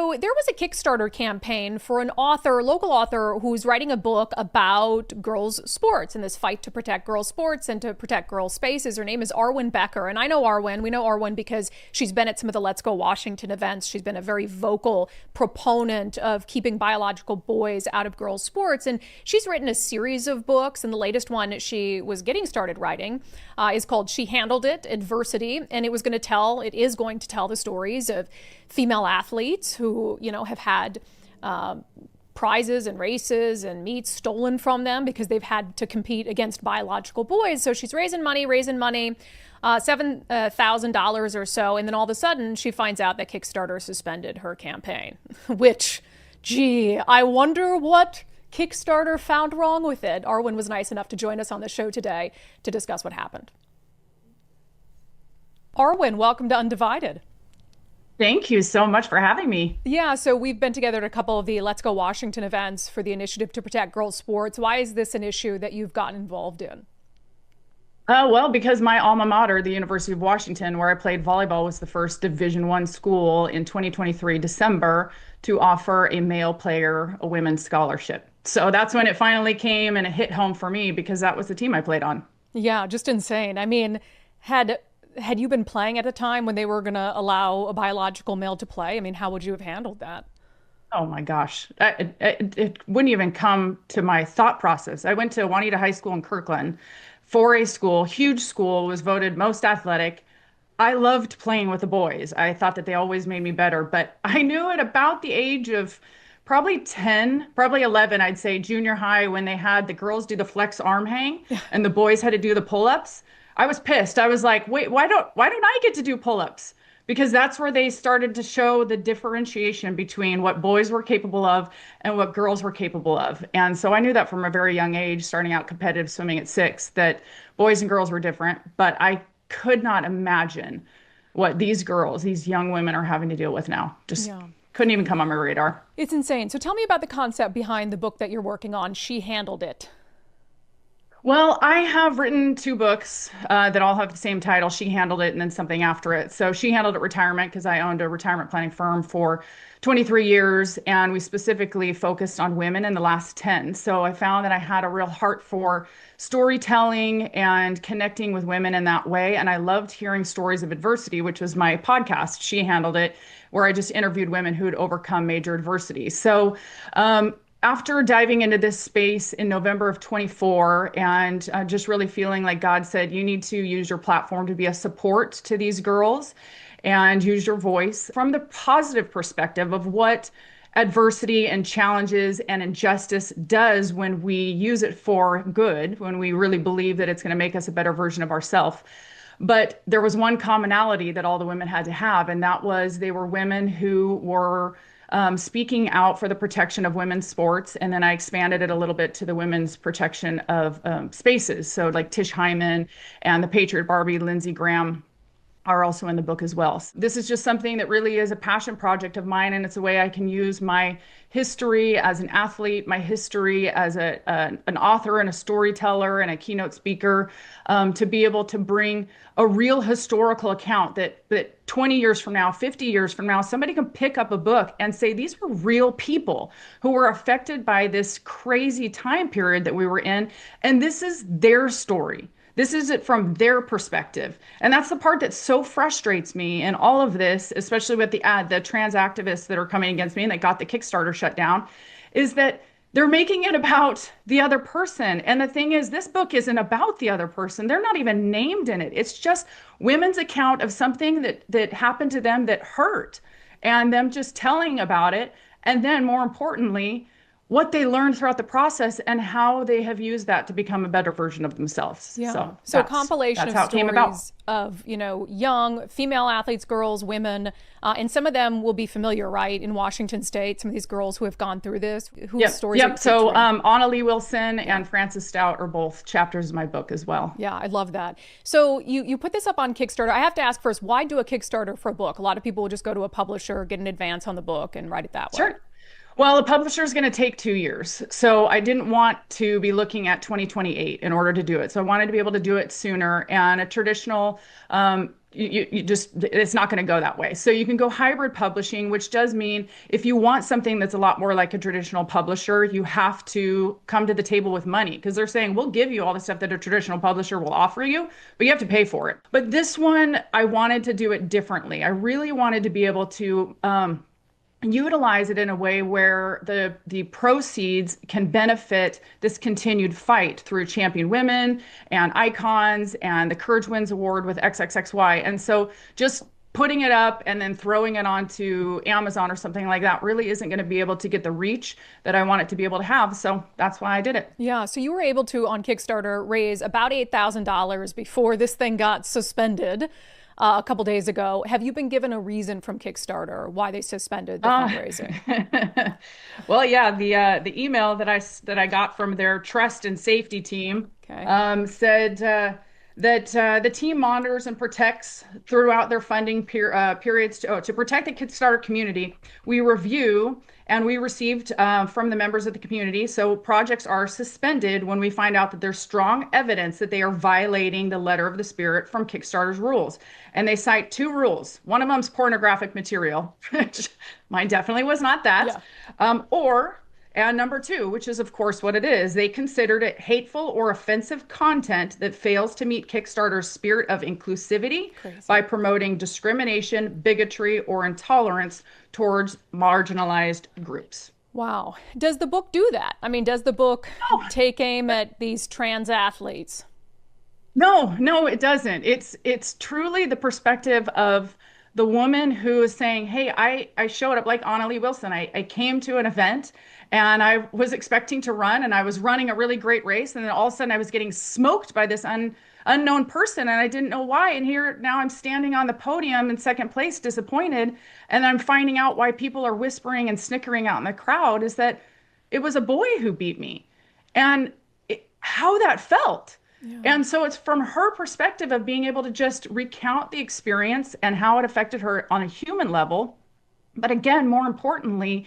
So there was a Kickstarter campaign for an author, local author, who's writing a book about girls' sports and this fight to protect girls' sports and to protect girls' spaces. Her name is Arwen Becker. And I know Arwen. We know Arwen because she's been at some of the Let's Go Washington events. She's been a very vocal proponent of keeping biological boys out of girls' sports. And she's written a series of books. And the latest one she was getting started writing is called She Handled It, Adversity. And it is going to tell the stories of female athletes who, have had prizes and races and meets stolen from them because they've had to compete against biological boys. So she's raising money, $7,000 or so. And then all of a sudden she finds out that Kickstarter suspended her campaign, which, I wonder what Kickstarter found wrong with it. Arwen was nice enough to join us on the show today to discuss what happened. Arwen, welcome to Undivided. Thank you so much for having me. Yeah, so we've been together at a couple of the Let's Go Washington events for the initiative to protect girls' sports. Why is this an issue that you've gotten involved in? Well, because my alma mater, the University of Washington, where I played volleyball, was the first Division I school in 2023 December to offer a male player a women's scholarship. So that's when it finally came and it hit home for me because that was the team I played on. Yeah, just insane. I mean, had you been playing at a time when they were going to allow a biological male to play? I mean, how would you have handled that? Oh my gosh. It wouldn't even come to my thought process. I went to Juanita High School in Kirkland, 4A school, huge school, was voted most athletic. I loved playing with the boys. I thought that they always made me better, but I knew at about the age of probably 10, probably 11, I'd say junior high, when they had the girls do the flex arm hang and the boys had to do the pull-ups. I was pissed. I was like, wait, why don't I get to do pull-ups? Because that's where they started to show the differentiation between what boys were capable of and what girls were capable of. And so I knew that from a very young age, starting out competitive swimming at 6, that boys and girls were different. But I could not imagine what these girls, these young women are having to deal with now. Just couldn't even come on my radar. It's insane. So tell me about the concept behind the book that you're working on, She Handled It. Well, I have written 2 books that all have the same title, She Handled It, and then something after it. So She Handled It Retirement, because I owned a retirement planning firm for 23 years, and we specifically focused on women in the last 10. So I found that I had a real heart for storytelling and connecting with women in that way. And I loved hearing stories of adversity, which was my podcast, She Handled It, where I just interviewed women who had overcome major adversity. So after diving into this space in November of 24 and just really feeling like God said, you need to use your platform to be a support to these girls and use your voice from the positive perspective of what adversity and challenges and injustice does when we use it for good, when we really believe that it's going to make us a better version of ourselves. But there was one commonality that all the women had to have, and that was they were women who were speaking out for the protection of women's sports. And then I expanded it a little bit to the women's protection of spaces. So like Tish Hyman and the Patriot Barbie, Lindsey Graham, are also in the book as well. So this is just something that really is a passion project of mine, and it's a way I can use my history as an athlete, my history as an author and a storyteller and a keynote speaker, to be able to bring a real historical account that 20 years from now, 50 years from now, somebody can pick up a book and say, these were real people who were affected by this crazy time period that we were in, and this is their story. This is it from their perspective. And that's the part that so frustrates me in all of this, especially with the trans activists that are coming against me and that got the Kickstarter shut down, is that they're making it about the other person. And the thing is, this book isn't about the other person. They're not even named in it. It's just women's account of something that happened to them that hurt, and them just telling about it. And then more importantly, what they learned throughout the process and how they have used that to become a better version of themselves. Yeah. So a compilation of stories of, young female athletes, girls, women, and some of them will be familiar, right? In Washington State, some of these girls who have gone through this, whose stories. Yep. So Anna Lee Wilson and Frances Stout are both chapters of my book as well. Yeah, I love that. So you put this up on Kickstarter. I have to ask first, why do a Kickstarter for a book? A lot of people will just go to a publisher, get an advance on the book, and write it that way. Sure. Well, a publisher is going to take 2 years. So I didn't want to be looking at 2028 in order to do it. So I wanted to be able to do it sooner. And a traditional you just, it's not going to go that way. So you can go hybrid publishing, which does mean if you want something that's a lot more like a traditional publisher, you have to come to the table with money because they're saying, we'll give you all the stuff that a traditional publisher will offer you, but you have to pay for it. But this one, I wanted to do it differently. I really wanted to be able to utilize it in a way where the proceeds can benefit this continued fight through Champion Women and Icons and the Courage Wins Award with XXXY. And so just putting it up and then throwing it onto Amazon or something like that really isn't going to be able to get the reach that I want it to be able to have. So that's why I did it. Yeah, so you were able to, on Kickstarter, raise about $8,000 before this thing got suspended a couple days ago. Have you been given a reason from Kickstarter why they suspended the fundraising? Well, yeah, the email that I got from their trust and safety team Okay. said that the team monitors and protects throughout their funding periods to protect the Kickstarter community. We review and we received from the members of the community. So projects are suspended when we find out that there's strong evidence that they are violating the letter of the spirit from Kickstarter's rules. And they cite two rules. One of them's pornographic material, which mine definitely was not that. Yeah. And number two, which is of course what it is, they considered it hateful or offensive content that fails to meet Kickstarter's spirit of inclusivity Crazy. by promoting discrimination, bigotry, or intolerance towards marginalized groups. Wow. Does the book do that? I mean, does the book take aim at these trans athletes? No, no, it doesn't. It's truly the perspective of the woman who is saying, hey, I showed up like Anna Lee Wilson. I came to an event and I was expecting to run and I was running a really great race. And then all of a sudden I was getting smoked by this unknown person and I didn't know why. And here now I'm standing on the podium in second place, disappointed. And I'm finding out why people are whispering and snickering out in the crowd is that it was a boy who beat me and how that felt. Yeah. And so it's from her perspective of being able to just recount the experience and how it affected her on a human level. But again, more importantly,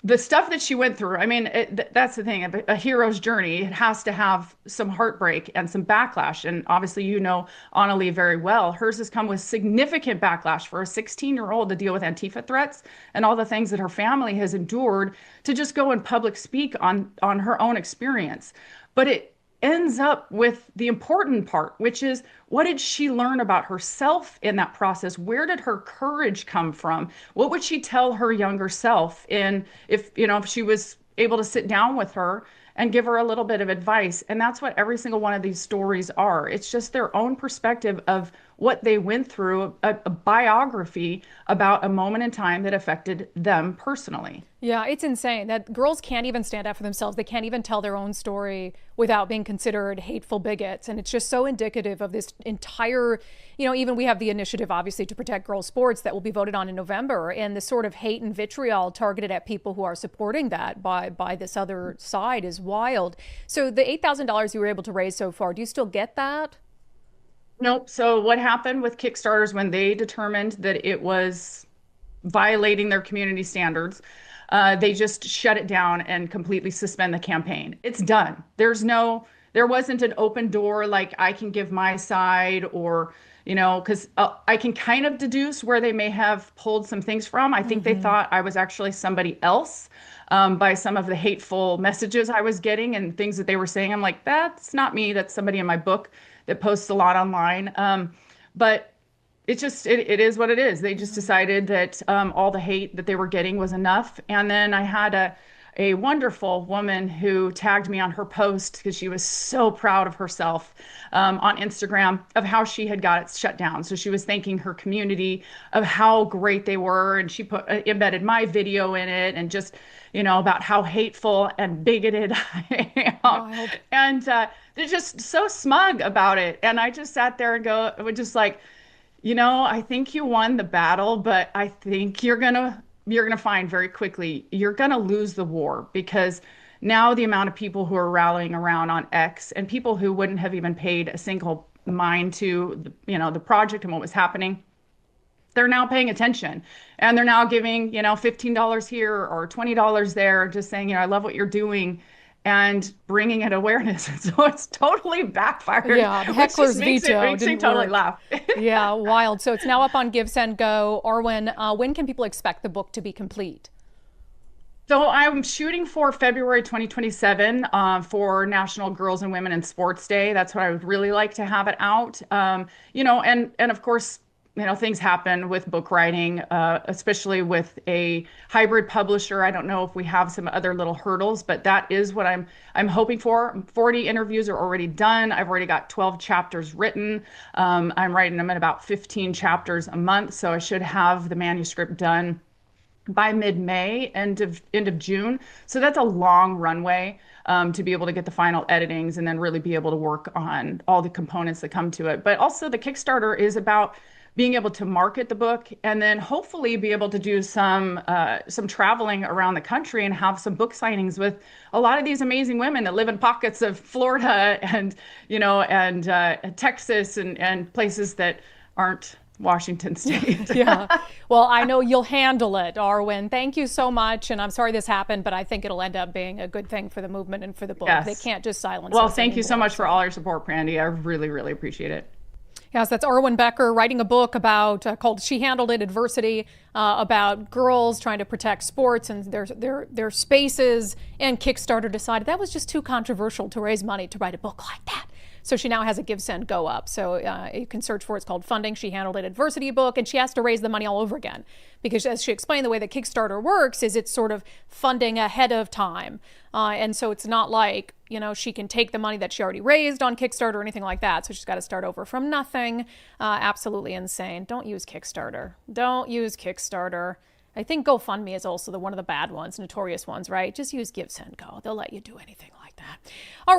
the stuff that she went through. I mean, that's the thing, a hero's journey. It has to have some heartbreak and some backlash. And obviously, you know Annalie very well. Hers has come with significant backlash for a 16-year-old to deal with Antifa threats and all the things that her family has endured to just go and public speak on her own experience. But it ends up with the important part, which is what did she learn about herself in that process? Where did her courage come from? What would she tell her younger self if she was able to sit down with her and give her a little bit of advice? And that's what every single one of these stories are. It's just their own perspective of what they went through, a biography about a moment in time that affected them personally. Yeah, it's insane that girls can't even stand up for themselves. They can't even tell their own story without being considered hateful bigots. And it's just so indicative of this entire, even we have the initiative, obviously, to protect girls' sports that will be voted on in November. And the sort of hate and vitriol targeted at people who are supporting that by this other side is wild. So the $8,000 you were able to raise so far, do you still get that? Nope. So what happened with Kickstarters when they determined that it was violating their community standards, they just shut it down and completely suspend the campaign. It's done. There wasn't an open door like I can give my side or, because I can kind of deduce where they may have pulled some things from. I think they thought I was actually somebody else by some of the hateful messages I was getting and things that they were saying. I'm like, that's not me. That's somebody in my book that posts a lot online. But it is what it is. They just decided that all the hate that they were getting was enough. And then I had a wonderful woman who tagged me on her post because she was so proud of herself on Instagram of how she had got it shut down. So she was thanking her community of how great they were. And she embedded my video in it and just, about how hateful and bigoted I am. Wild. And they're just so smug about it. And I just sat there and just like, I think you won the battle, but I think you're gonna find very quickly you're gonna lose the war because now the amount of people who are rallying around on X and people who wouldn't have even paid a single mind to the project and what was happening, they're now paying attention and they're now giving $15 here or $20 there, just saying I love what you're doing. and bringing it awareness. So it's totally backfired, Yeah, the which just heckler's veto makes me didn't totally work. laugh. Yeah, wild. So it's now up on Give, Send, Go. Arwen, when can people expect the book to be complete? So I'm shooting for February 2027 for National Girls and Women in Sports Day. That's what I would really like to have it out. And of course, things happen with book writing, especially with a hybrid publisher. I don't know if we have some other little hurdles, but that is what I'm hoping for. 40 interviews are already done. I've already got 12 chapters written. I'm writing them at about 15 chapters a month, so I should have the manuscript done by mid-May, end of June. So that's a long runway to be able to get the final editings and then really be able to work on all the components that come to it. But also the Kickstarter is about being able to market the book and then hopefully be able to do some traveling around the country and have some book signings with a lot of these amazing women that live in pockets of Florida and Texas and places that aren't Washington State. Yeah. Well, I know you'll handle it, Arwen. Thank you so much. And I'm sorry this happened, but I think it'll end up being a good thing for the movement and for the book. Yes. They can't just silence Well, us thank you so anymore, much for all your support, Brandi. I really, really appreciate it. Yes, that's Arwen Becker writing a book about called "She Handled It: Adversity," about girls trying to protect sports and their spaces. And Kickstarter decided that was just too controversial to raise money to write a book like that. So she now has a Give, Send, Go up. So you can search for it. It's called Funding. She Handled It Adversity book. And she has to raise the money all over again. Because as she explained, the way that Kickstarter works is it's sort of funding ahead of time. And so it's not like, she can take the money that she already raised on Kickstarter or anything like that. So she's got to start over from nothing. Absolutely insane. Don't use Kickstarter. Don't use Kickstarter. I think GoFundMe is also one of the bad ones, notorious ones, right? Just use Give, Send, Go. They'll let you do anything like that. All right.